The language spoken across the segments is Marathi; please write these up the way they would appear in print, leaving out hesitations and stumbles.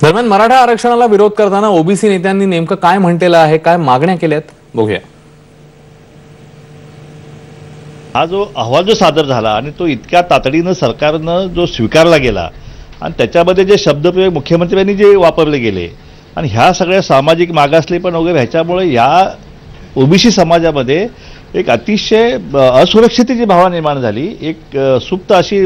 दरम्यान मराठा आरक्षणाला विरोध करताना ओबीसी नेत्यांनी नेमकं काय म्हणलेलं आहे, काय मागण्या केल्यात बघूया। हा जो अहवाल जो सादर झाला आणि तो इतक्या तातडीनं सरकारनं जो स्वीकारला गेला आणि त्याच्यामध्ये जे शब्दप्रयोग मुख्यमंत्र्यांनी जे वापरले गेले आणि ह्या सगळ्या सामाजिक मागासलेपण वगैरे ह्याच्यामुळे या ओबीसी समाजामध्ये एक अतिशय असुरक्षिततेची भावना निर्माण झाली, एक सुप्त अशी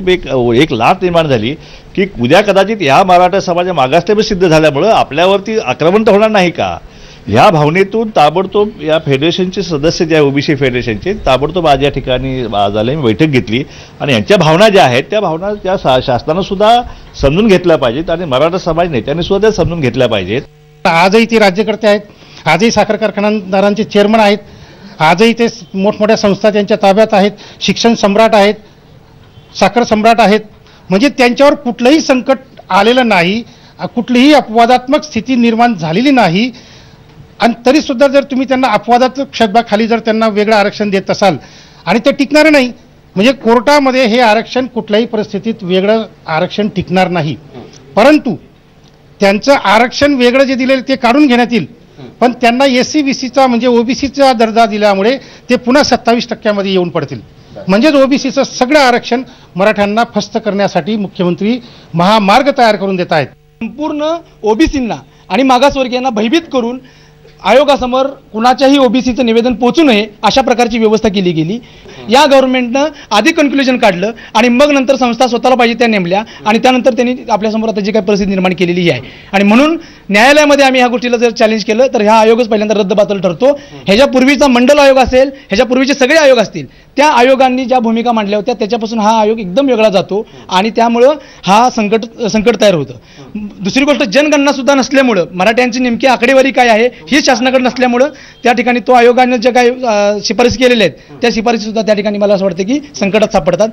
एक लाट निर्माण झाली की उद्या कदाचित या मराठा समाज मागासलेपण सिद्ध झाल्यामुळं आपल्यावरती आक्रमण तर होणार नाही का, ह्या भावनेतून ताबडतोब या फेडरेशनचे सदस्य जे आहे ओबीसी फेडरेशनचे ताबडतोब आज या ठिकाणी झाले, बैठक घेतली आणि यांच्या भावना ज्या आहेत त्या भावना त्या शासनानं सुद्धा समजून घेतल्या पाहिजेत आणि मराठा समाज नेत्यांनी सुद्धा त्या समजून घेतल्या पाहिजेत। आजही ते राज्यकर्ते आहेत, आजही साखर कारखानदारांचे चेअरमन आहेत, आजही ते मोठमोठ्या संस्था त्यांच्या ताब्यात आहेत, शिक्षण सम्राट आहेत, साखर सम्राट आहेत, म्हणजे त्यांच्यावर कुठलंही संकट आलेलं नाही, कुठलीही अपवादात्मक स्थिती निर्माण झालेली नाही आणि तरीसुद्धा जर तुम्ही त्यांना अपवादात्मक शब्दाखाली जर त्यांना वेगळं आरक्षण देत असाल आणि ते टिकणार नाही, म्हणजे कोर्टामध्ये हे आरक्षण कुठल्याही परिस्थितीत वेगळं आरक्षण टिकणार नाही, परंतु त्यांचं आरक्षण वेगळं जे दिलेलं ते काढून घेण्यात येईल, पण त्यांना एससी बीसीचा म्हणजे ओबीसीचा दर्जा दिल्यामुळे ते पुन्हा 27% येऊन पडतील, म्हणजेच ओबीसीचं सगळं आरक्षण मराठ्यांना फस्त करण्यासाठी मुख्यमंत्री महामार्ग तयार करून देत आहेत। संपूर्ण ओबीसींना आणि मागासवर्गीयांना भयभीत करून आयोगासमोर कुणाच्याही ओबीसीचं निवेदन पोहोचू नये अशा प्रकारची व्यवस्था केली गेली। या गव्हर्नमेंटनं आधी कन्क्लुजन काढलं आणि मग नंतर संस्था स्वतःला पाहिजे त्या नेमल्या आणि त्यानंतर त्यांनी आपल्यासमोर आता जी काही परिस्थिती निर्माण केलेली आहे आणि म्हणून न्यायालयामध्ये आम्ही ह्या गोष्टीला जर चॅलेंज केलं तर ह्या आयोगच पहिल्यांदा रद्दबातल ठरतो। ह्याच्यापूर्वीचा मंडल आयोग असेल, ह्याच्यापूर्वीचे सगळे आयोग असतील, त्या आयोगांनी ज्या भूमिका मांडल्या होत्या त्याच्यापासून हा आयोग एकदम वेगळा जातो आणि त्यामुळं हा संकट तयार होतं। दुसरी गोष्ट जनगणना सुद्धा नसल्यामुळं मराठ्यांची नेमकी आकडेवारी काय आहे ही शासनाकडे नसल्यामुळं त्या ठिकाणी तो आयोगाने जे काही शिफारसी केलेल्या आहेत त्या शिफारसी सुद्धा त्या ठिकाणी मला असं वाटतं की संकटात सापडतात।